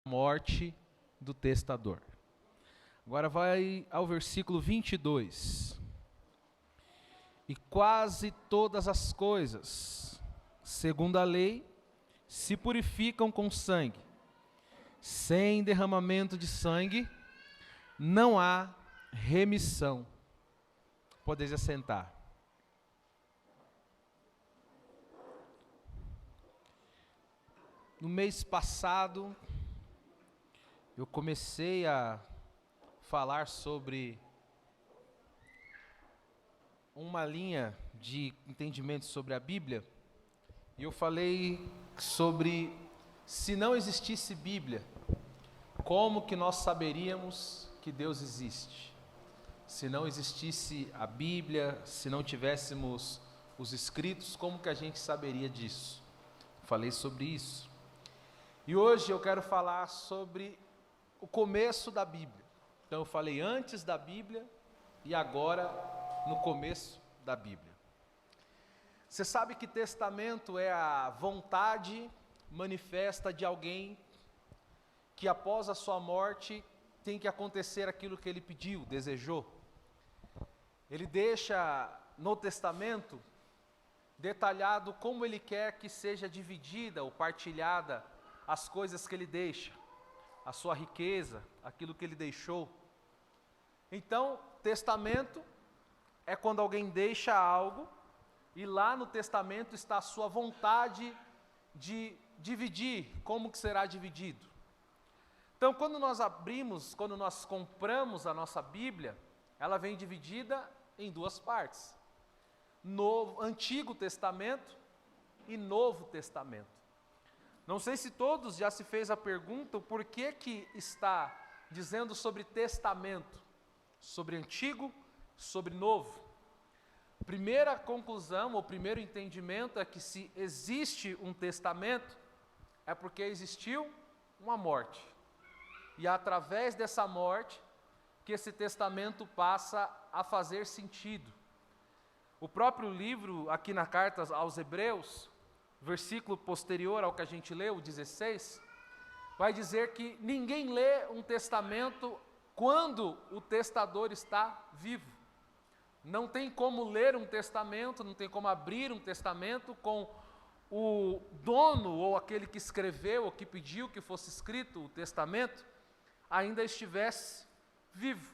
morte do testador. Agora vai ao versículo 22. E quase todas as coisas, segundo a lei, se purificam com sangue. Sem derramamento de sangue, não há remissão. Podeis assentar. No mês passado, eu comecei a falar sobre uma linha de entendimento sobre a Bíblia, e eu falei sobre se não existisse Bíblia, como que nós saberíamos que Deus existe? Se não existisse a Bíblia, se não tivéssemos os escritos, como que a gente saberia disso? Falei sobre isso. E hoje eu quero falar sobre o começo da Bíblia. Então eu falei antes da Bíblia e agora no começo da Bíblia. Você sabe que testamento é a vontade manifesta de alguém que após a sua morte tem que acontecer aquilo que ele pediu, desejou. Ele deixa no testamento detalhado como ele quer que seja dividida ou partilhada as coisas que ele deixa, a sua riqueza, aquilo que ele deixou. Então, testamento é quando alguém deixa algo e lá no testamento está a sua vontade de dividir, como que será dividido. Então, quando nós compramos a nossa Bíblia, ela vem dividida em duas partes: Antigo Testamento e Novo Testamento. Não sei se todos já se fez a pergunta, por que que está dizendo sobre testamento, sobre antigo, sobre novo? Primeira conclusão, ou primeiro entendimento é que se existe um testamento, é porque existiu uma morte. E é através dessa morte que esse testamento passa a fazer sentido. O próprio livro, aqui na carta aos Hebreus, versículo posterior ao que a gente leu, o 16, vai dizer que ninguém lê um testamento quando o testador está vivo. Não tem como ler um testamento, não tem como abrir um testamento com o dono ou aquele que escreveu ou que pediu que fosse escrito o testamento ainda estivesse vivo.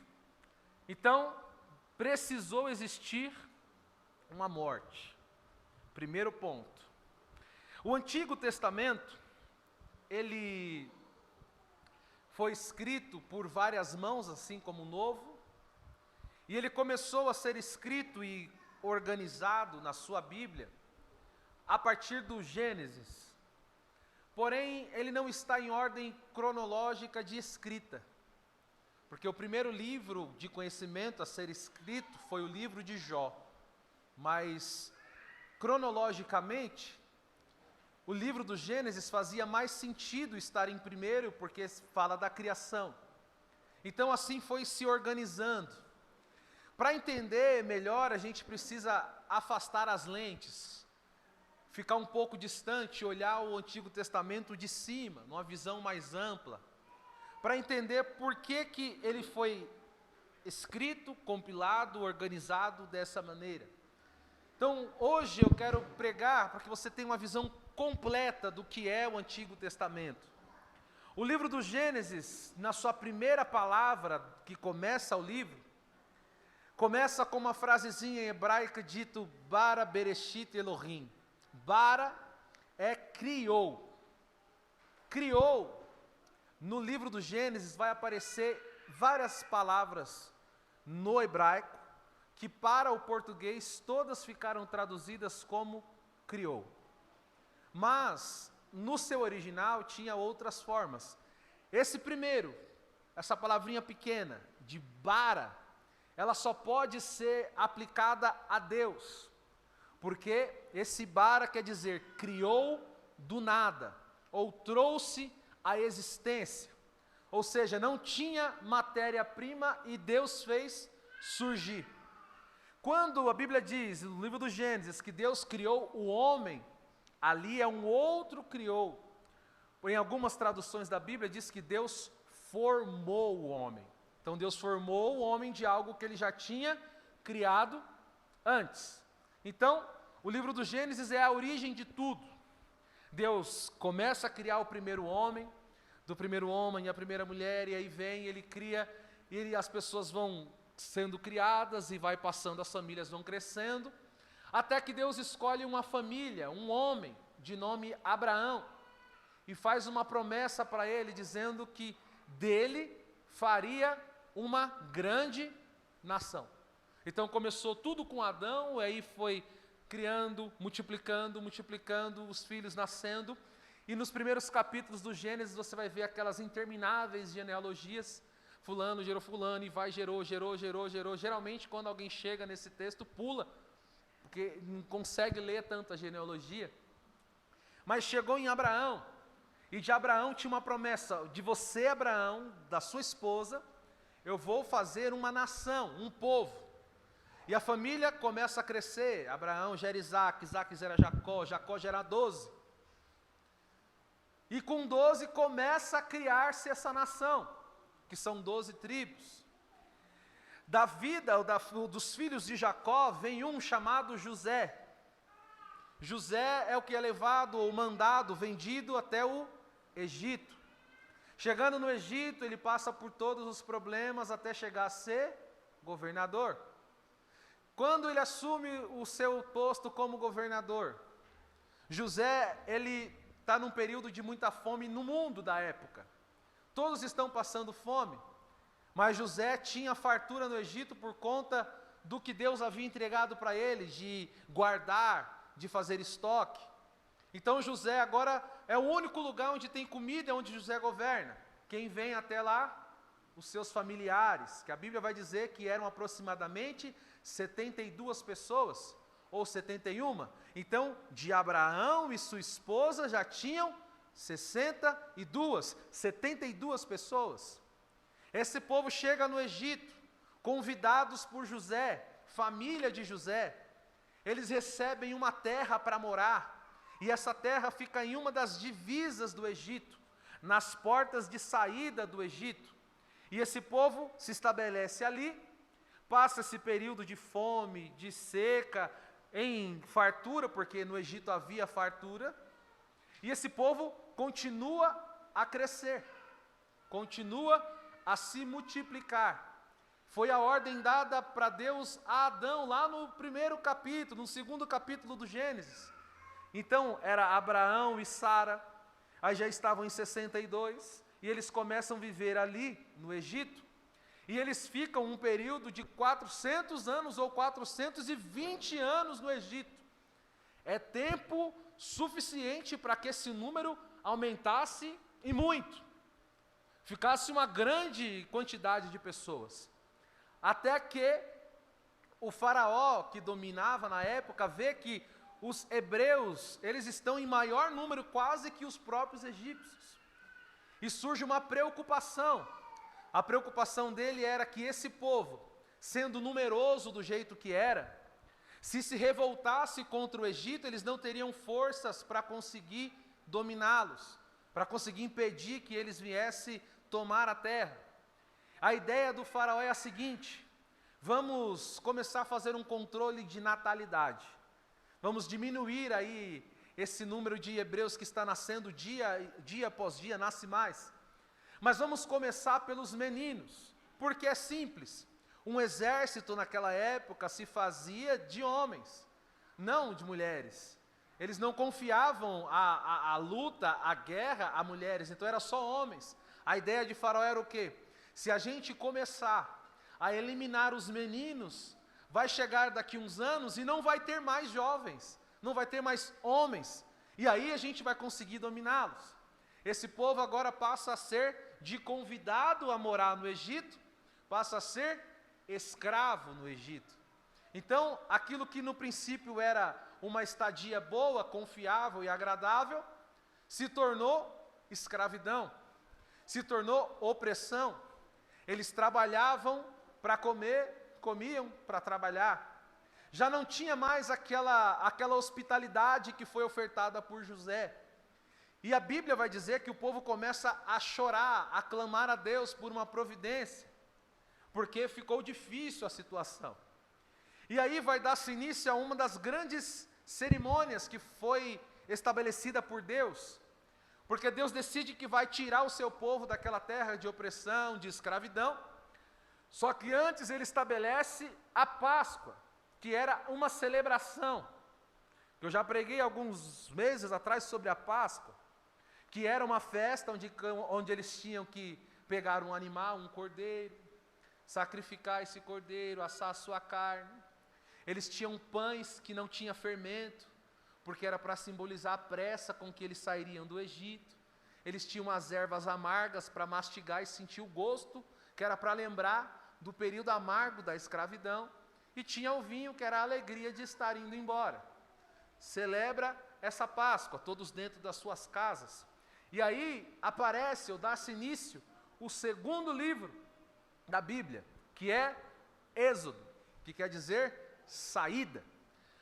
Então, precisou existir uma morte. Primeiro ponto. O Antigo Testamento, ele foi escrito por várias mãos, assim como o Novo, e ele começou a ser escrito e organizado na sua Bíblia a partir do Gênesis. Porém, ele não está em ordem cronológica de escrita, porque o primeiro livro de conhecimento a ser escrito foi o livro de Jó, mas cronologicamente o livro do Gênesis fazia mais sentido estar em primeiro, porque fala da criação. Então assim foi se organizando. Para entender melhor, a gente precisa afastar as lentes, ficar um pouco distante, olhar o Antigo Testamento de cima, numa visão mais ampla, para entender por que que ele foi escrito, compilado, organizado dessa maneira. Então, hoje eu quero pregar para que você tenha uma visão completa do que é o Antigo Testamento. O livro do Gênesis, na sua primeira palavra que começa o livro, começa com uma frasezinha em hebraica dito Bara Bereshit Elohim. Bara é criou. Criou. No livro do Gênesis vai aparecer várias palavras no hebraico, que para o português todas ficaram traduzidas como criou. Mas, no seu original, tinha outras formas. Essa palavrinha pequena, de bara, ela só pode ser aplicada a Deus, porque esse bara quer dizer criou do nada, ou trouxe à existência. Ou seja, não tinha matéria-prima e Deus fez surgir. Quando a Bíblia diz, no livro do Gênesis, que Deus criou o homem, ali é um outro criou. Em algumas traduções da Bíblia diz que Deus formou o homem. Então Deus formou o homem de algo que ele já tinha criado antes. Então, o livro do Gênesis é a origem de tudo. Deus começa a criar o primeiro homem, do primeiro homem e a primeira mulher, e aí vem, ele cria, e as pessoas vão sendo criadas, e vai passando, as famílias vão crescendo, até que Deus escolhe uma família, um homem, de nome Abraão, e faz uma promessa para ele, dizendo que dele faria uma grande nação. Então começou tudo com Adão, e aí foi criando, multiplicando, os filhos nascendo, e nos primeiros capítulos do Gênesis você vai ver aquelas intermináveis genealogias, fulano gerou fulano, e vai, gerou. Geralmente quando alguém chega nesse texto, pula, porque não consegue ler tanta genealogia, mas chegou em Abraão, e de Abraão tinha uma promessa, de você, Abraão, da sua esposa, eu vou fazer uma nação, um povo. E a família começa a crescer, Abraão gera Isaac, Isaac gera Jacó, Jacó gera 12. E com 12 começa a criar-se essa nação, que são 12 tribos. Da vida dos filhos de Jacó vem um chamado José. José é o que é levado ou mandado, vendido até o Egito. Chegando no Egito, ele passa por todos os problemas até chegar a ser governador. Quando ele assume o seu posto como governador, José, ele está num período de muita fome no mundo da época. Todos estão passando fome, mas José tinha fartura no Egito por conta do que Deus havia entregado para ele, de guardar, de fazer estoque. Então José agora é o único lugar onde tem comida, onde José governa. Quem vem até lá? Os seus familiares, que a Bíblia vai dizer que eram aproximadamente 72 pessoas, ou 71. Então, de Abraão e sua esposa já tinham 72 pessoas. Esse povo chega no Egito, convidados por José, família de José. Eles recebem uma terra para morar, e essa terra fica em uma das divisas do Egito, nas portas de saída do Egito. E esse povo se estabelece ali, passa esse período de fome, de seca, em fartura, porque no Egito havia fartura, e esse povo continua a crescer, continua a se multiplicar. Foi a ordem dada para Deus a Adão, lá no primeiro capítulo, no segundo capítulo do Gênesis. Então, era Abraão e Sara, aí já estavam em 62, e eles começam a viver ali, no Egito, e eles ficam um período de 400 anos ou 420 anos no Egito. É tempo suficiente para que esse número aumentasse e muito. Ficasse uma grande quantidade de pessoas. Até que o faraó que dominava na época vê que os hebreus, eles estão em maior número quase que os próprios egípcios. E surge uma preocupação. A preocupação dele era que esse povo, sendo numeroso do jeito que era, se revoltasse contra o Egito, eles não teriam forças para conseguir dominá-los, para conseguir impedir que eles viessem tomar a terra. A ideia do faraó é a seguinte: vamos começar a fazer um controle de natalidade. Vamos diminuir aí esse número de hebreus que está nascendo dia após dia, nasce mais. Mas vamos começar pelos meninos, porque é simples. Um exército naquela época se fazia de homens, não de mulheres. Eles não confiavam a luta, a guerra a mulheres, então era só homens. A ideia de Faraó era o quê? Se a gente começar a eliminar os meninos, vai chegar daqui uns anos e não vai ter mais jovens, não vai ter mais homens, e aí a gente vai conseguir dominá-los. Esse povo agora passa a ser de convidado a morar no Egito, passa a ser escravo no Egito. Então, aquilo que no princípio era uma estadia boa, confiável e agradável, se tornou escravidão, se tornou opressão. Eles trabalhavam para comer, comiam para trabalhar. Já não tinha mais aquela hospitalidade que foi ofertada por José. E a Bíblia vai dizer que o povo começa a chorar, a clamar a Deus por uma providência, porque ficou difícil a situação. E aí vai dar-se início a uma das grandes cerimônias que foi estabelecida por Deus, porque Deus decide que vai tirar o seu povo daquela terra de opressão, de escravidão. Só que antes ele estabelece a Páscoa, que era uma celebração. Eu já preguei alguns meses atrás sobre a Páscoa, que era uma festa onde eles tinham que pegar um animal, um cordeiro, sacrificar esse cordeiro, assar a sua carne. Eles tinham pães que não tinham fermento, porque era para simbolizar a pressa com que eles sairiam do Egito. Eles tinham as ervas amargas para mastigar e sentir o gosto, que era para lembrar do período amargo da escravidão. E tinha o vinho, que era a alegria de estar indo embora. Celebra essa Páscoa, todos dentro das suas casas. E aí aparece, ou dá-se início, o segundo livro da Bíblia, que é Êxodo, que quer dizer saída.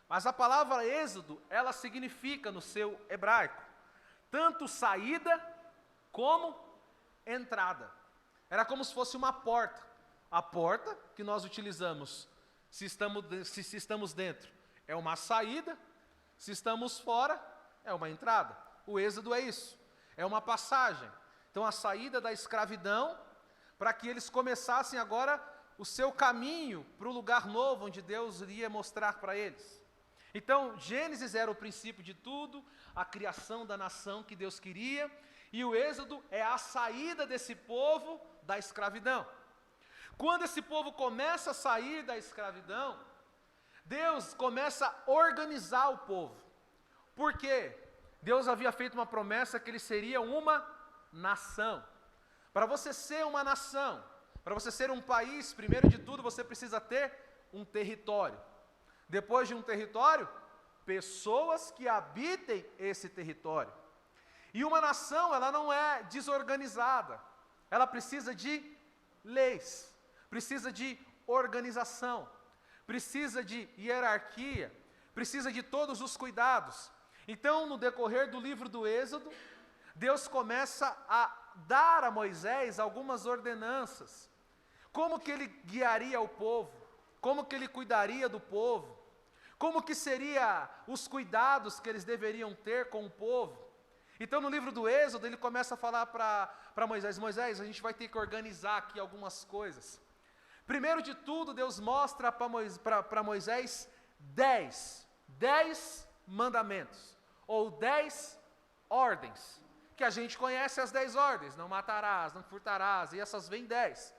Mas a palavra Êxodo, ela significa no seu hebraico, tanto saída como entrada. Era como se fosse uma porta. A porta que nós utilizamos, se estamos dentro, é uma saída, se estamos fora, é uma entrada. O Êxodo é isso. É uma passagem. Então a saída da escravidão, para que eles começassem agora o seu caminho para o lugar novo, onde Deus iria mostrar para eles. Então Gênesis era o princípio de tudo, a criação da nação que Deus queria, e o Êxodo é a saída desse povo da escravidão. Quando esse povo começa a sair da escravidão, Deus começa a organizar o povo. Por quê? Deus havia feito uma promessa que ele seria uma nação. Para você ser uma nação, para você ser um país, primeiro de tudo, você precisa ter um território. Depois de um território, pessoas que habitem esse território. E uma nação, ela não é desorganizada. Ela precisa de leis, precisa de organização, precisa de hierarquia, precisa de todos os cuidados. Então, no decorrer do livro do Êxodo, Deus começa a dar a Moisés algumas ordenanças. Como que ele guiaria o povo? Como que ele cuidaria do povo? Como que seriam os cuidados que eles deveriam ter com o povo? Então, no livro do Êxodo, ele começa a falar para Moisés: Moisés, a gente vai ter que organizar aqui algumas coisas. Primeiro de tudo, Deus mostra para Moisés 10 mandamentos, ou 10 ordens, que a gente conhece as 10 ordens: não matarás, não furtarás, e essas vêm 10.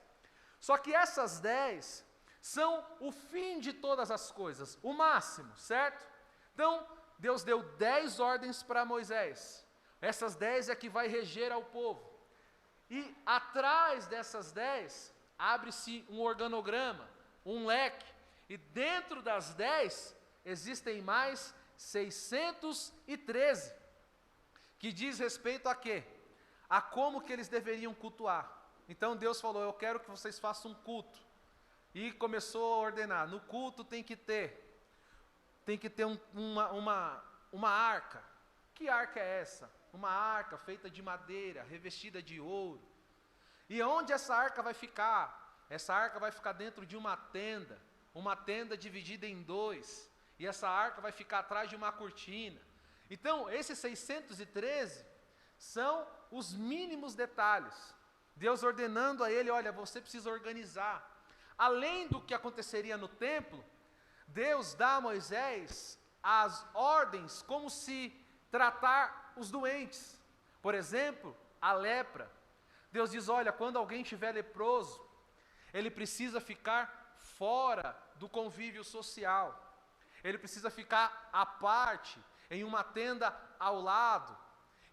Só que essas 10 são o fim de todas as coisas, o máximo, certo? Então, Deus deu 10 ordens para Moisés. Essas 10 é que vai reger ao povo. E atrás dessas 10, abre-se um organograma, um leque. E dentro das 10, existem mais 613, que diz respeito a quê? A como que eles deveriam cultuar. Então Deus falou: eu quero que vocês façam um culto. E começou a ordenar: no culto tem que ter uma arca. Que arca é essa? Uma arca feita de madeira, revestida de ouro. E onde essa arca vai ficar? Essa arca vai ficar dentro de uma tenda dividida em 2. E essa arca vai ficar atrás de uma cortina. Então, esses 613 são os mínimos detalhes. Deus ordenando a ele: olha, você precisa organizar. Além do que aconteceria no templo, Deus dá a Moisés as ordens como se tratar os doentes. Por exemplo, a lepra. Deus diz: olha, quando alguém estiver leproso, ele precisa ficar fora do convívio social. Ele precisa ficar à parte, em uma tenda ao lado.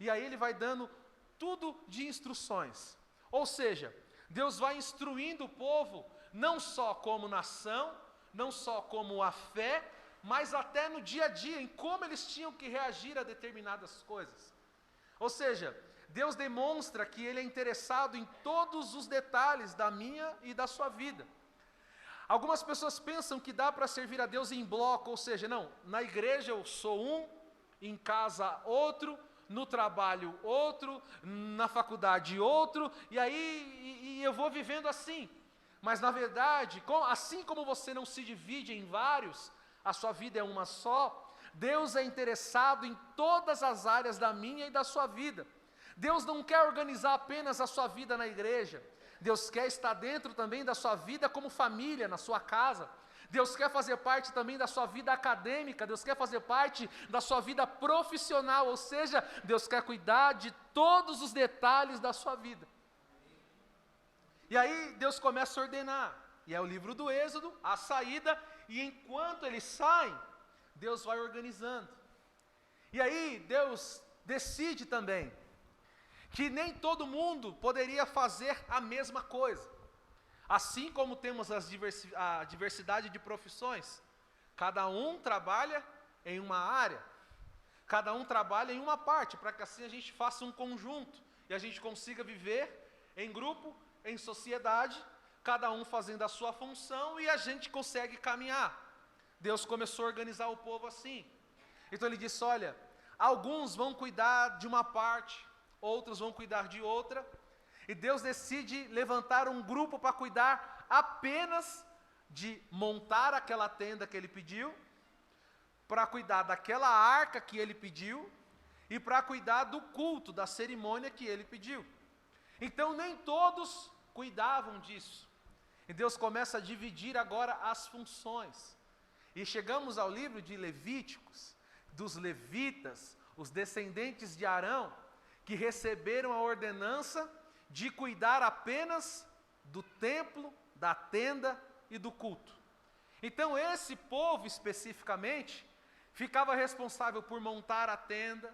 E aí ele vai dando tudo de instruções. Ou seja, Deus vai instruindo o povo, não só como nação, não só como a fé, mas até no dia a dia, em como eles tinham que reagir a determinadas coisas. Ou seja, Deus demonstra que Ele é interessado em todos os detalhes da minha e da sua vida. Algumas pessoas pensam que dá para servir a Deus em bloco, ou seja, não, na igreja eu sou um, em casa outro, no trabalho outro, na faculdade outro, e aí eu vou vivendo assim. Mas na verdade, assim como você não se divide em vários, a sua vida é uma só, Deus é interessado em todas as áreas da minha e da sua vida. Deus não quer organizar apenas a sua vida na igreja, Deus quer estar dentro também da sua vida como família, na sua casa. Deus quer fazer parte também da sua vida acadêmica, Deus quer fazer parte da sua vida profissional, ou seja, Deus quer cuidar de todos os detalhes da sua vida. E aí Deus começa a ordenar, e é o livro do Êxodo, a saída, e enquanto eles saem, Deus vai organizando. E aí Deus decide também que nem todo mundo poderia fazer a mesma coisa. Assim como temos a diversidade de profissões, cada um trabalha em uma área, cada um trabalha em uma parte, para que assim a gente faça um conjunto, e a gente consiga viver em grupo, em sociedade, cada um fazendo a sua função, e a gente consegue caminhar. Deus começou a organizar o povo assim. Então ele disse, olha, alguns vão cuidar de uma parte, outros vão cuidar de outra, e Deus decide levantar um grupo para cuidar apenas de montar aquela tenda que ele pediu, para cuidar daquela arca que ele pediu, e para cuidar do culto, da cerimônia que ele pediu. Então nem todos cuidavam disso. E Deus começa a dividir agora as funções. E chegamos ao livro de Levíticos, dos levitas, os descendentes de Arão, que receberam a ordenança de cuidar apenas do templo, da tenda e do culto. Então esse povo especificamente ficava responsável por montar a tenda,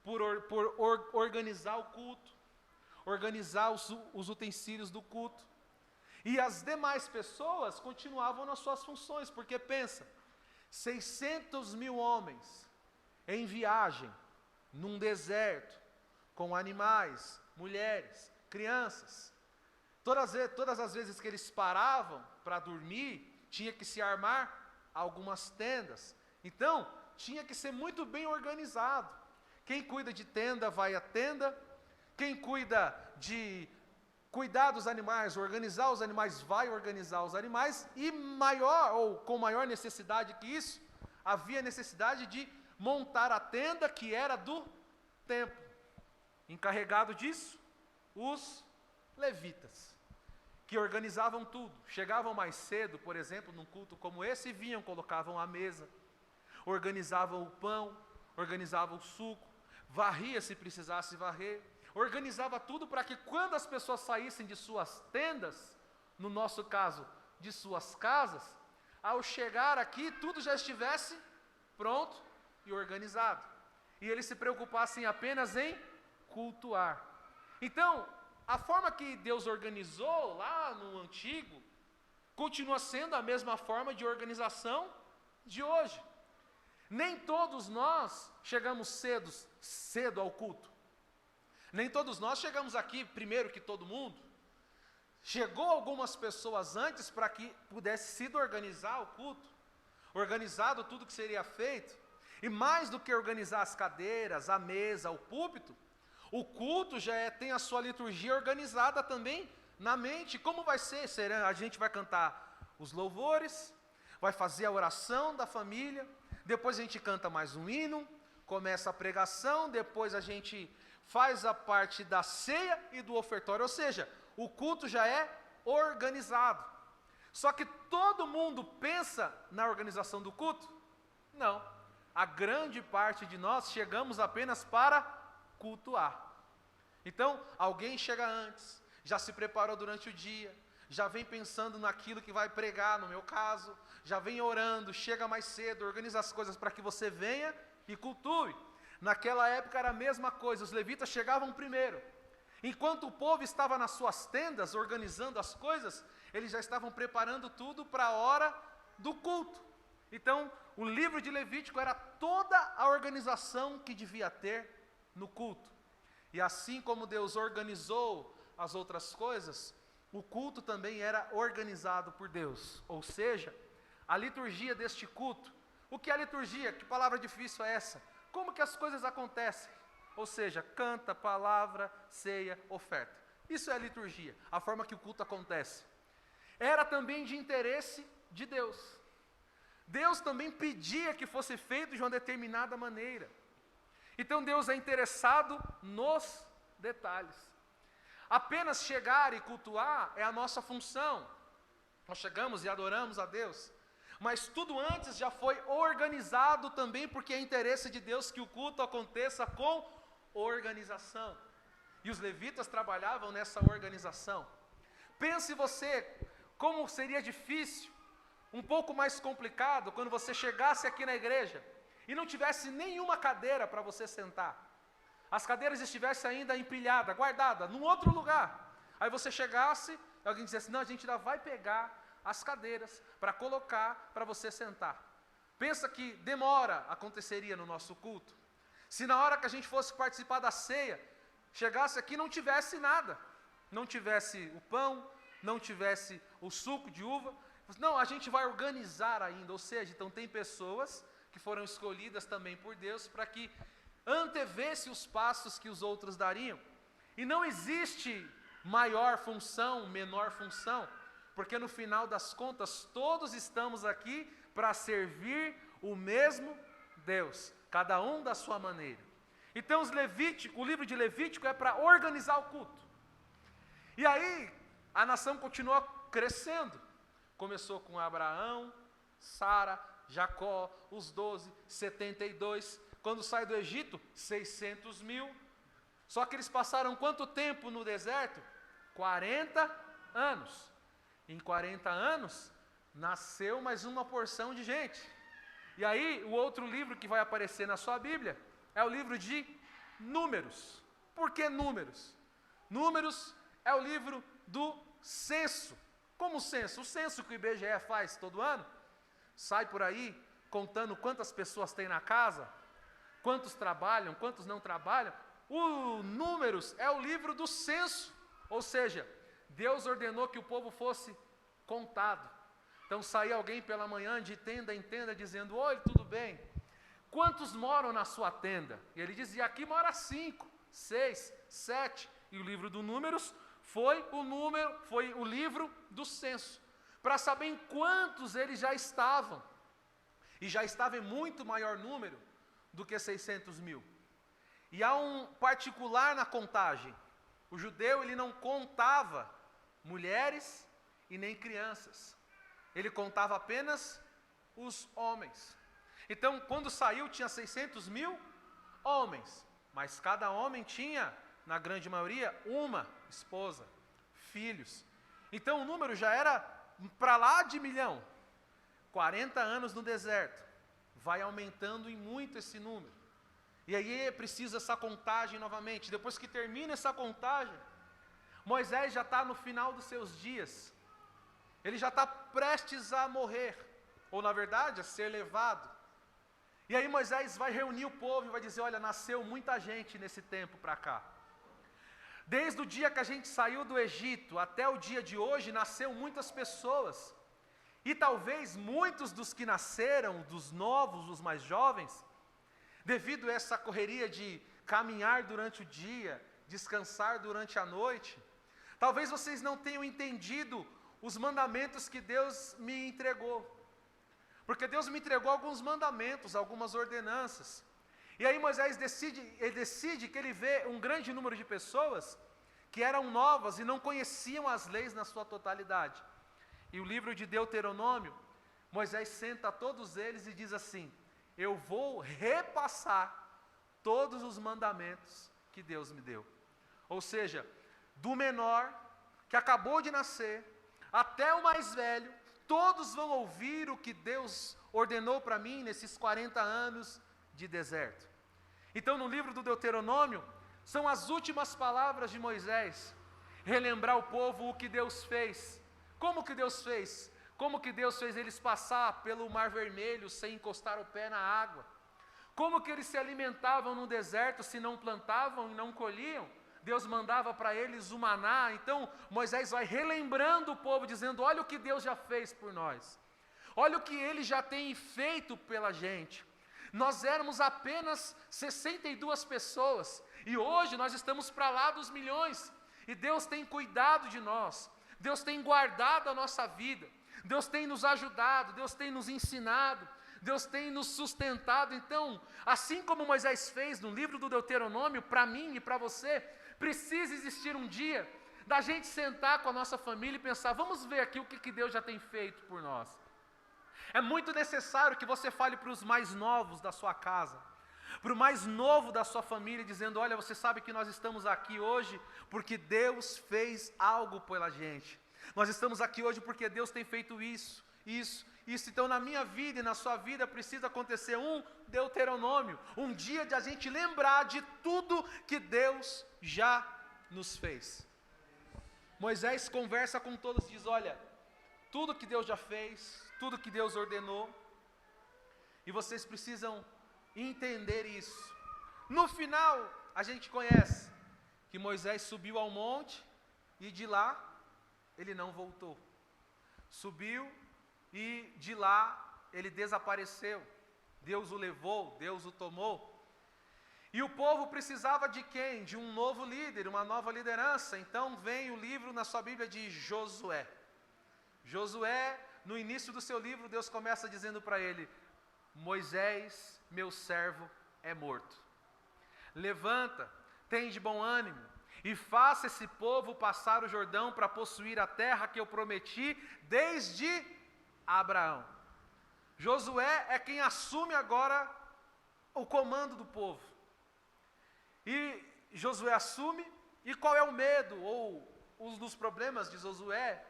por organizar o culto, organizar os utensílios do culto. E as demais pessoas continuavam nas suas funções, porque pensa, 600 mil homens em viagem, num deserto, com animais, mulheres, crianças. Todas as vezes que eles paravam para dormir, tinha que se armar algumas tendas. Então, tinha que ser muito bem organizado. Quem cuida de tenda vai à tenda, quem cuida de cuidar dos animais, organizar os animais, vai organizar os animais, e maior, ou com maior necessidade que isso, havia necessidade de montar a tenda que era do templo. Encarregado disso, os levitas, que organizavam tudo. Chegavam mais cedo, por exemplo, num culto como esse, e vinham, colocavam a mesa, organizavam o pão, organizavam o suco, varria se precisasse varrer, organizava tudo para que quando as pessoas saíssem de suas tendas, no nosso caso, de suas casas, ao chegar aqui, tudo já estivesse pronto e organizado. E eles se preocupassem apenas em cultuar. Então, a forma que Deus organizou lá no antigo, continua sendo a mesma forma de organização de hoje. Nem todos nós chegamos cedo ao culto. Nem todos nós chegamos aqui primeiro que todo mundo. Chegou algumas pessoas antes para que pudesse sido organizar o culto, organizado tudo que seria feito. E mais do que organizar as cadeiras, a mesa, o púlpito, o culto já tem a sua liturgia organizada também na mente. Como vai ser? A gente vai cantar os louvores, vai fazer a oração da família, depois a gente canta mais um hino, começa a pregação, depois a gente faz a parte da ceia e do ofertório, ou seja, o culto já é organizado. Só que todo mundo pensa na organização do culto? Não. A grande parte de nós chegamos apenas para cultuar. Então, alguém chega antes, já se preparou durante o dia, já vem pensando naquilo que vai pregar, no meu caso, já vem orando, chega mais cedo, organiza as coisas para que você venha e cultue. Naquela época era a mesma coisa, os levitas chegavam primeiro. Enquanto o povo estava nas suas tendas, organizando as coisas, eles já estavam preparando tudo para a hora do culto. Então, o livro de Levítico era toda a organização que devia ter no culto. E assim como Deus organizou as outras coisas, o culto também era organizado por Deus. Ou seja, a liturgia deste culto. O que é a liturgia? Que palavra difícil é essa? Como que as coisas acontecem? ou seja, canta, palavra, ceia, oferta. Isso é a liturgia, a forma que o culto acontece. Era também de interesse de Deus. Deus também pedia que fosse feito de uma determinada maneira. Então Deus é interessado nos detalhes. Apenas chegar e cultuar é a nossa função. Nós chegamos e adoramos a Deus. Mas tudo antes já foi organizado também, porque é interesse de Deus que o culto aconteça com organização. E os levitas trabalhavam nessa organização. Pense você, como seria difícil, um pouco mais complicado, quando você chegasse aqui na igreja e não tivesse nenhuma cadeira para você sentar. As cadeiras estivessem ainda empilhadas, guardadas, num outro lugar. Aí você chegasse, alguém dissesse, não, a gente ainda vai pegar as cadeiras para colocar para você sentar. Pensa que demora aconteceria no nosso culto. Se na hora que a gente fosse participar da ceia, chegasse aqui e não tivesse nada. Não tivesse o pão, não tivesse o suco de uva. Não, a gente vai organizar ainda. Ou seja, então tem pessoas que foram escolhidas também por Deus para que antevesse os passos que os outros dariam. E não existe maior função, menor função, porque no final das contas todos estamos aqui para servir o mesmo Deus, cada um da sua maneira. Então o livro de Levítico é para organizar o culto. E aí a nação continua crescendo. Começou com Abraão, Sara, Jacó, os 12, 72. Quando sai do Egito, 600 mil. Só que eles passaram quanto tempo no deserto? 40 anos. Em 40 anos, nasceu mais uma porção de gente. E aí, o outro livro que vai aparecer na sua Bíblia é o livro de Números. Por que Números? Números é o livro do censo. Como o censo? O censo que o IBGE faz todo ano. Sai por aí contando quantas pessoas tem na casa, quantos trabalham, quantos não trabalham. O Números é o livro do censo. Ou seja, Deus ordenou que o povo fosse contado. Então saía alguém pela manhã de tenda em tenda dizendo, oi, tudo bem? Quantos moram na sua tenda? E ele dizia, aqui mora 5, 6, 7. E o livro do Números foi o livro do censo. Para saber em quantos eles já estavam. E já estava em muito maior número do que 600 mil. E há um particular na contagem. O judeu, ele não contava mulheres e nem crianças. Ele contava apenas os homens. Então, quando saiu, tinha 600 mil homens. Mas cada homem tinha, na grande maioria, uma esposa, filhos. Então, o número já era para lá de 1 milhão. 40 anos no deserto. Vai aumentando em muito esse número. E aí é preciso essa contagem novamente. Depois que termina essa contagem, Moisés já está no final dos seus dias. Ele já está prestes a morrer. Ou na verdade, a ser levado. E aí Moisés vai reunir o povo e vai dizer, olha, nasceu muita gente nesse tempo para cá. Desde o dia que a gente saiu do Egito até o dia de hoje, nasceu muitas pessoas. E talvez muitos dos que nasceram, dos novos, dos mais jovens, devido a essa correria de caminhar durante o dia, descansar durante a noite, talvez vocês não tenham entendido os mandamentos que Deus me entregou. Porque Deus me entregou alguns mandamentos, algumas ordenanças. E aí Moisés decide que ele vê um grande número de pessoas que eram novas e não conheciam as leis na sua totalidade. E o livro de Deuteronômio, Moisés senta a todos eles e diz assim, eu vou repassar todos os mandamentos que Deus me deu. Ou seja, do menor, que acabou de nascer, até o mais velho, todos vão ouvir o que Deus ordenou para mim nesses 40 anos de deserto. Então no livro do Deuteronômio, são as últimas palavras de Moisés, relembrar o povo o que Deus fez. Como que Deus fez? Como que Deus fez eles passar pelo Mar Vermelho sem encostar o pé na água? Como que eles se alimentavam no deserto se não plantavam e não colhiam? Deus mandava para eles o maná. Então Moisés vai relembrando o povo, dizendo, olha o que Deus já fez por nós. Olha o que Ele já tem feito pela gente. Nós éramos apenas 62 pessoas, E hoje nós estamos para lá dos milhões. E Deus tem cuidado de nós. Deus tem guardado a nossa vida. Deus tem nos ajudado. Deus tem nos ensinado. Deus tem nos sustentado. Então, assim como Moisés fez no livro do Deuteronômio, para mim e para você, precisa existir um dia da gente sentar com a nossa família e pensar, vamos ver aqui o que Deus já tem feito por nós. É muito necessário que você fale para os mais novos da sua casa, para o mais novo da sua família, dizendo, olha, você sabe que nós estamos aqui hoje porque Deus fez algo pela gente. Nós estamos aqui hoje porque Deus tem feito isso. Então na minha vida e na sua vida precisa acontecer um Deuteronômio, um dia de a gente lembrar de tudo que Deus já nos fez. Moisés conversa com todos e diz, olha, tudo que Deus já fez, tudo que Deus ordenou, e vocês precisam entender isso. No final, a gente conhece que Moisés subiu ao monte e de lá ele não voltou. Subiu e de lá ele desapareceu. Deus o levou, Deus o tomou. E o povo precisava de quem? De um novo líder, uma nova liderança. Então vem o livro na sua Bíblia de Josué. Josué, no início do seu livro, Deus começa dizendo para ele, Moisés, meu servo, é morto. Levanta, tem de bom ânimo, e faça esse povo passar o Jordão para possuir a terra que eu prometi desde Abraão. Josué é quem assume agora o comando do povo. E Josué assume, e qual é o medo, ou um dos problemas de Josué,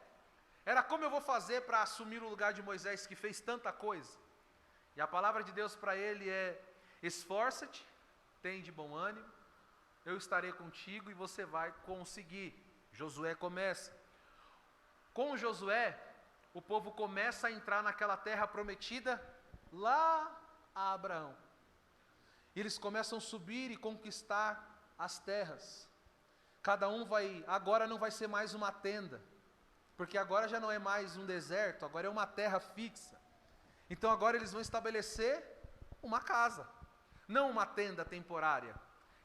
era como eu vou fazer para assumir o lugar de Moisés que fez tanta coisa. E a palavra de Deus para ele é, esforça-te, tem de bom ânimo, eu estarei contigo e você vai conseguir. Josué começa. Com Josué, o povo começa a entrar naquela terra prometida lá a Abraão. Eles começam a subir e conquistar as terras. Cada um vai, agora não vai ser mais uma tenda, porque agora já não é mais um deserto, agora é uma terra fixa. Então agora eles vão estabelecer uma casa, não uma tenda temporária.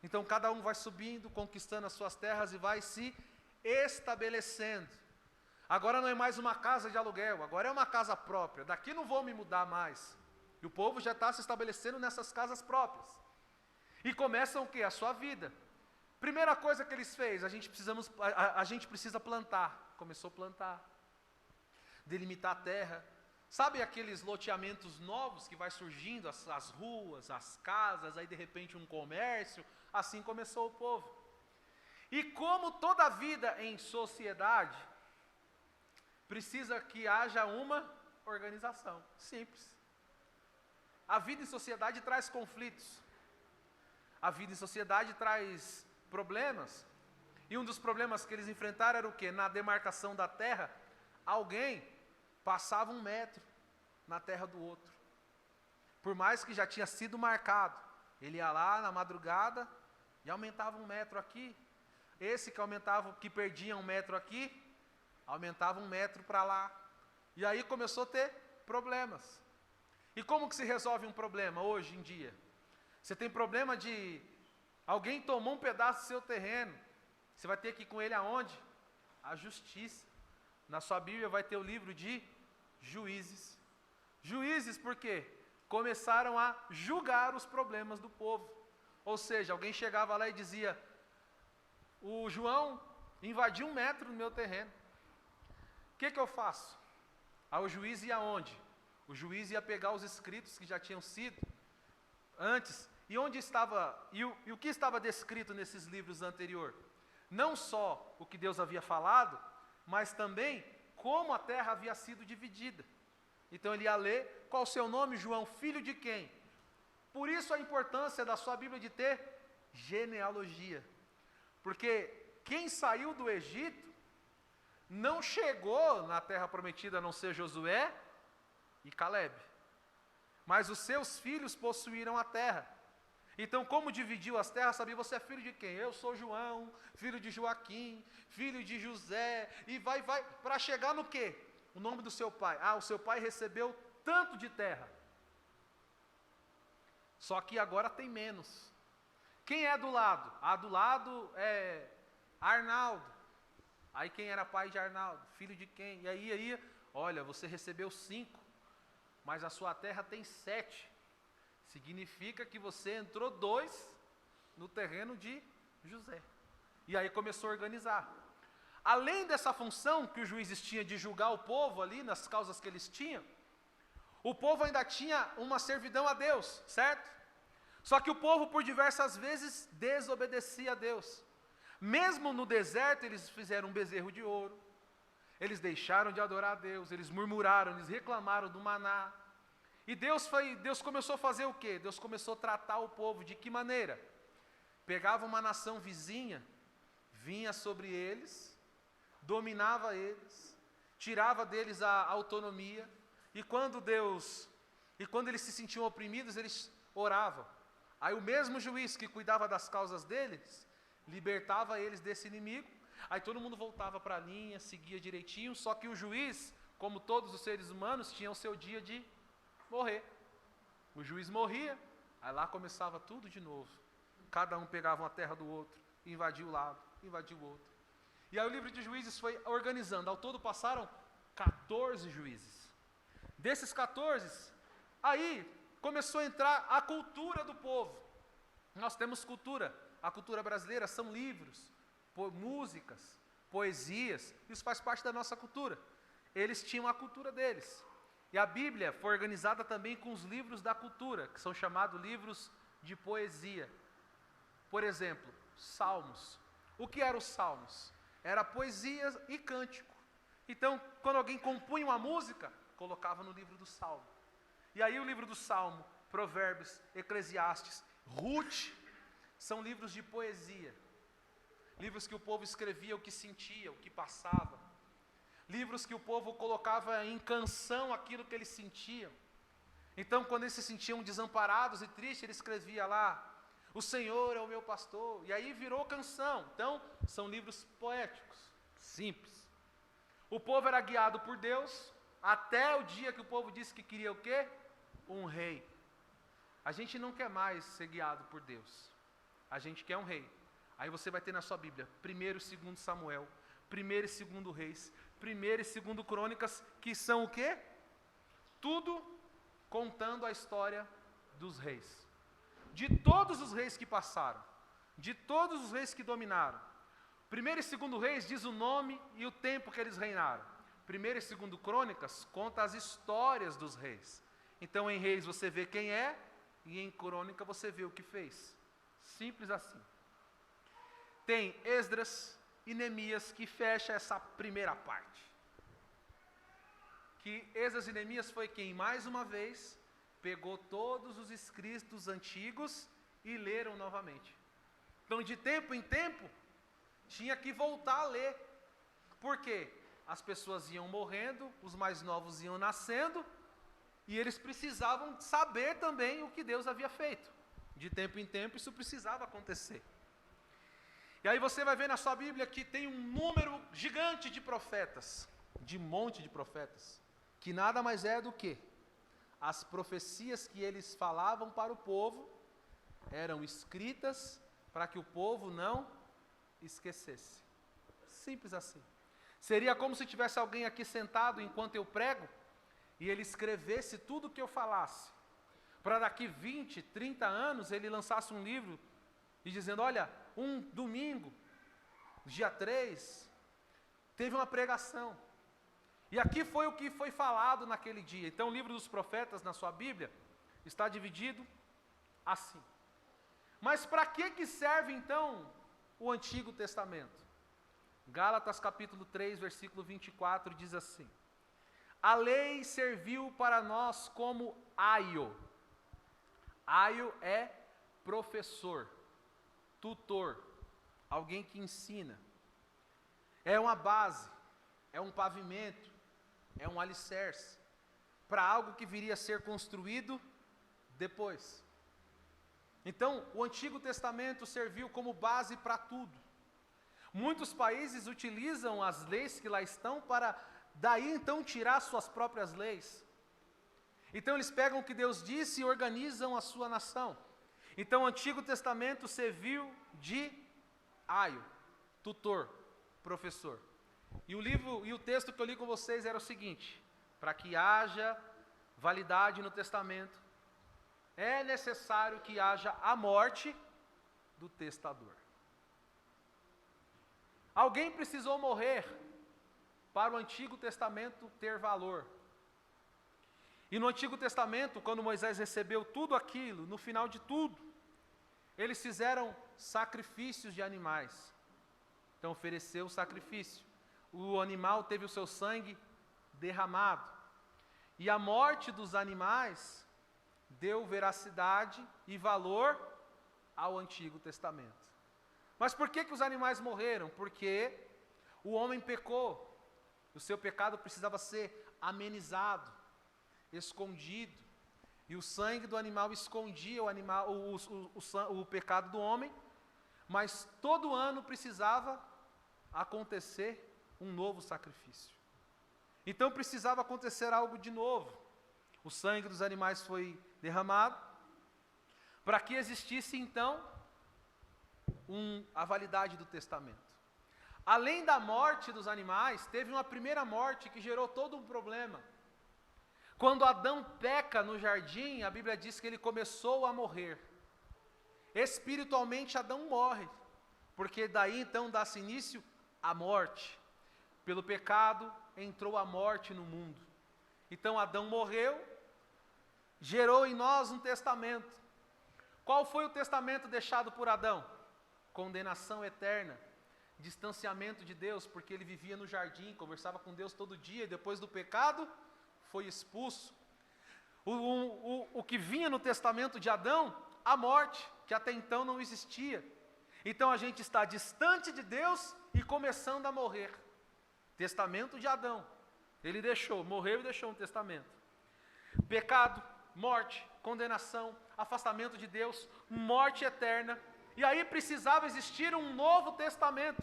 Então cada um vai subindo, conquistando as suas terras e vai se estabelecendo. Agora não é mais uma casa de aluguel, agora é uma casa própria. Daqui não vou me mudar mais. E o povo já está se estabelecendo nessas casas próprias. E começam o quê? A sua vida. Primeira coisa que eles fez, a gente precisa plantar. Começou a plantar. Delimitar a terra. Sabe aqueles loteamentos novos que vai surgindo, as ruas, as casas, aí de repente um comércio? Assim começou o povo. E como toda vida em sociedade, precisa que haja uma organização. Simples. A vida em sociedade traz conflitos. A vida em sociedade traz problemas. E um dos problemas que eles enfrentaram era o quê? Na demarcação da terra, alguém passava 1 metro na terra do outro. Por mais que já tinha sido marcado, ele ia lá na madrugada e aumentava 1 metro aqui. Esse que aumentava, que perdia 1 metro aqui, aumentava 1 metro para lá. E aí começou a ter problemas. E como que se resolve um problema hoje em dia? Você tem problema de alguém tomou um pedaço do seu terreno. Você vai ter que ir com ele aonde? A justiça. Na sua Bíblia vai ter o livro de Juízes. Juízes por quê? Começaram a julgar os problemas do povo. Ou seja, alguém chegava lá e dizia, o João invadiu 1 metro no meu terreno. O que eu faço? Aí o juiz ia aonde? O juiz ia pegar os escritos que já tinham sido antes. E onde estava, e o que estava descrito nesses livros anteriores? Não só o que Deus havia falado, mas também como a terra havia sido dividida. Então ele ia ler, qual o seu nome, João, filho de quem? Por isso a importância da sua Bíblia de ter genealogia. Porque quem saiu do Egito não chegou na terra prometida a não ser Josué e Caleb. Mas os seus filhos possuíram a terra. Então, como dividiu as terras, sabia, você é filho de quem? Eu sou João, filho de Joaquim, filho de José, e vai, para chegar no quê? O nome do seu pai. Ah, o seu pai recebeu tanto de terra. Só que agora tem menos. Quem é do lado? Do lado é Arnaldo. Aí quem era pai de Arnaldo? Filho de quem? E aí, olha, você recebeu 5, mas a sua terra tem 7. Significa que você entrou 2 no terreno de José. E aí começou a organizar. Além dessa função que os juízes tinham de julgar o povo ali, nas causas que eles tinham, o povo ainda tinha uma servidão a Deus, certo? Só que o povo por diversas vezes desobedecia a Deus. Mesmo no deserto eles fizeram um bezerro de ouro, eles deixaram de adorar a Deus, eles murmuraram, eles reclamaram do maná. E Deus começou a fazer o quê? Deus começou a tratar o povo de que maneira? Pegava uma nação vizinha, vinha sobre eles, dominava eles, tirava deles a autonomia, e quando eles se sentiam oprimidos, eles oravam. Aí o mesmo juiz que cuidava das causas deles, libertava eles desse inimigo, aí todo mundo voltava para a linha, seguia direitinho, só que o juiz, como todos os seres humanos, tinha o seu dia de morrer. O juiz morria, aí lá começava tudo de novo. Cada um pegava uma terra do outro, invadia o lado, invadia o outro. E aí o livro de Juízes foi organizando, ao todo passaram 14 juízes. Desses 14, aí começou a entrar a cultura do povo. Nós temos cultura, a cultura brasileira são livros, músicas, poesias, isso faz parte da nossa cultura. Eles tinham a cultura deles. E a Bíblia foi organizada também com os livros da cultura, que são chamados livros de poesia. Por exemplo, Salmos. O que eram os Salmos? Era poesia e cântico. Então, quando alguém compunha uma música, colocava no livro do Salmo. E aí o livro do Salmo, Provérbios, Eclesiastes, Ruth, são livros de poesia. Livros que o povo escrevia o que sentia, o que passava. Livros que o povo colocava em canção aquilo que eles sentiam. Então, quando eles se sentiam desamparados e tristes, ele escrevia lá, o Senhor é o meu pastor, e aí virou canção. Então, são livros poéticos, simples. O povo era guiado por Deus, até o dia que o povo disse que queria o quê? Um rei. A gente não quer mais ser guiado por Deus, a gente quer um rei. Aí você vai ter na sua Bíblia, 1º e 2º Samuel, 1º e 2º Reis, 1º e 2º Crônicas, que são o quê? Tudo contando a história dos reis. De todos os reis que passaram, de todos os reis que dominaram. 1º e 2º Reis diz o nome e o tempo que eles reinaram. 1º e 2º Crônicas conta as histórias dos reis. Então em Reis você vê quem é, e em Crônica você vê o que fez. Simples assim. Tem Esdras e Neemias que fecha essa primeira parte. Que Esdras e Neemias foi quem, mais uma vez, pegou todos os escritos antigos e leram novamente. Então, de tempo em tempo, tinha que voltar a ler. Por quê? As pessoas iam morrendo, os mais novos iam nascendo, e eles precisavam saber também o que Deus havia feito. De tempo em tempo, isso precisava acontecer. E aí você vai ver na sua Bíblia que tem um número gigante de profetas, de monte de profetas, que nada mais é do que as profecias que eles falavam para o povo eram escritas para que o povo não esquecesse. Simples assim. Seria como se tivesse alguém aqui sentado enquanto eu prego e ele escrevesse tudo o que eu falasse, para daqui 20, 30 anos ele lançasse um livro e dizendo, olha, um domingo, dia 3, teve uma pregação. E aqui foi o que foi falado naquele dia. Então o livro dos profetas na sua Bíblia está dividido assim. Mas para que serve então o Antigo Testamento? Gálatas capítulo 3, versículo 24 diz assim: a lei serviu para nós como aio. Aio é professor, tutor, alguém que ensina. É uma base, é um pavimento, é um alicerce para algo que viria a ser construído depois. Então, o Antigo Testamento serviu como base para tudo. Muitos países utilizam as leis que lá estão para daí então tirar suas próprias leis. Então eles pegam o que Deus disse e organizam a sua nação. Então o Antigo Testamento serviu de aio, tutor, professor. E o texto que eu li com vocês era o seguinte: para que haja validade no testamento, é necessário que haja a morte do testador. Alguém precisou morrer para o Antigo Testamento ter valor. E no Antigo Testamento, quando Moisés recebeu tudo aquilo, no final de tudo, eles fizeram sacrifícios de animais. Então ofereceu o sacrifício. O animal teve o seu sangue derramado. E a morte dos animais deu veracidade e valor ao Antigo Testamento. Mas por que os animais morreram? Porque o homem pecou. O seu pecado precisava ser amenizado, escondido. E o sangue do animal escondia o pecado do homem. Mas todo ano precisava acontecer um novo sacrifício. Então precisava acontecer algo de novo. O sangue dos animais foi derramado, para que existisse então a validade do testamento. Além da morte dos animais, teve uma primeira morte que gerou todo um problema. Quando Adão peca no jardim, a Bíblia diz que ele começou a morrer. Espiritualmente Adão morre, porque daí então dá-se início à morte. Pelo pecado entrou a morte no mundo. Então Adão morreu, gerou em nós um testamento. Qual foi o testamento deixado por Adão? Condenação eterna, distanciamento de Deus, porque ele vivia no jardim, conversava com Deus todo dia, e depois do pecado foi expulso. O que vinha no testamento de Adão? A morte, que até então não existia. Então a gente está distante de Deus e começando a morrer. Testamento de Adão. Ele morreu e deixou um testamento. Pecado, morte, condenação, afastamento de Deus, morte eterna. E aí precisava existir um novo testamento,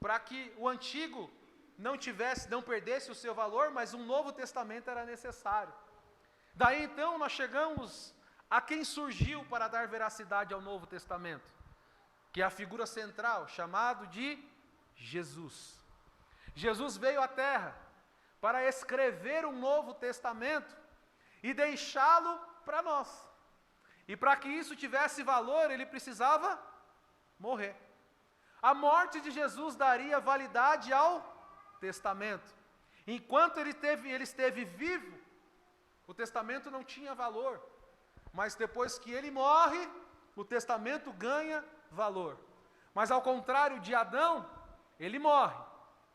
para que o antigo não perdesse o seu valor, mas um novo testamento era necessário. Daí então nós chegamos a quem surgiu para dar veracidade ao Novo Testamento, que é a figura central, chamado de Jesus. Jesus veio à Terra para escrever um Novo Testamento e deixá-lo para nós. E para que isso tivesse valor, ele precisava morrer. A morte de Jesus daria validade ao testamento. Enquanto ele esteve vivo, o testamento não tinha valor. Mas depois que ele morre, o testamento ganha valor. Mas ao contrário de Adão, ele morre.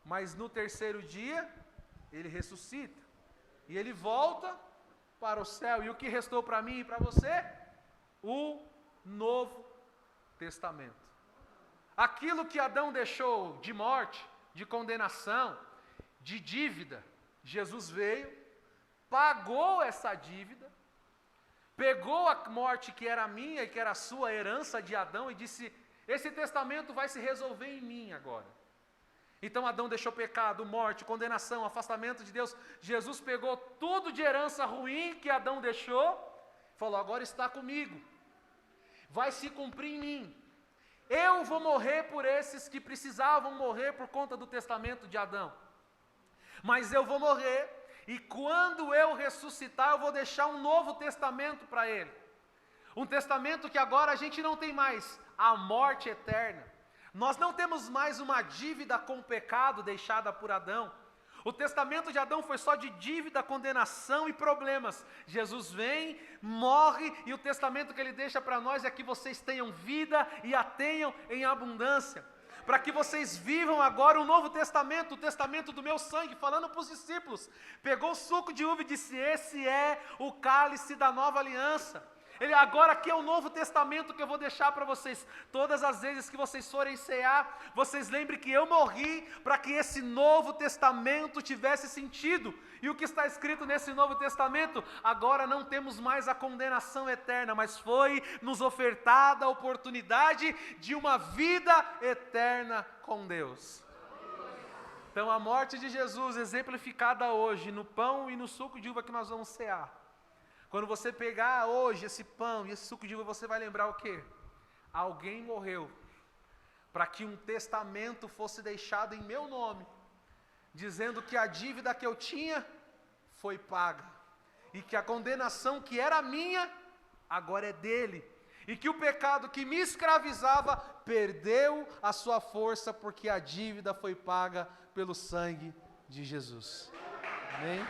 Mas no terceiro dia, ele ressuscita. E ele volta para o céu. E o que restou para mim e para você? O Novo Testamento. Aquilo que Adão deixou de morte, de condenação, de dívida, Jesus veio, pagou essa dívida, pegou a morte que era minha e que era a sua herança de Adão e disse: esse testamento vai se resolver em mim agora. Então Adão deixou pecado, morte, condenação, afastamento de Deus. Jesus pegou tudo de herança ruim que Adão deixou, falou: agora está comigo, vai se cumprir em mim. Eu vou morrer por esses que precisavam morrer por conta do testamento de Adão. Mas eu vou morrer, e quando eu ressuscitar, eu vou deixar um novo testamento para ele. Um testamento que agora a gente não tem mais a morte eterna. Nós não temos mais uma dívida com o pecado deixada por Adão. O testamento de Adão foi só de dívida, condenação e problemas. Jesus vem, morre, e o testamento que ele deixa para nós é que vocês tenham vida e a tenham em abundância. Para que vocês vivam agora o Novo Testamento, o testamento do meu sangue, falando para os discípulos. Pegou o suco de uva e disse: esse é o cálice da nova aliança. Agora aqui é o Novo Testamento que eu vou deixar para vocês. Todas as vezes que vocês forem cear, vocês lembrem que eu morri para que esse Novo Testamento tivesse sentido. E o que está escrito nesse Novo Testamento? Agora não temos mais a condenação eterna, mas foi nos ofertada a oportunidade de uma vida eterna com Deus. Então a morte de Jesus, exemplificada hoje no pão e no suco de uva que nós vamos cear, Quando você pegar hoje esse pão e esse suco de uva, você vai lembrar o quê? Alguém morreu para que um testamento fosse deixado em meu nome, dizendo que a dívida que eu tinha foi paga, e que a condenação que era minha, agora é dele, e que o pecado que me escravizava perdeu a sua força, porque a dívida foi paga pelo sangue de Jesus. Amém?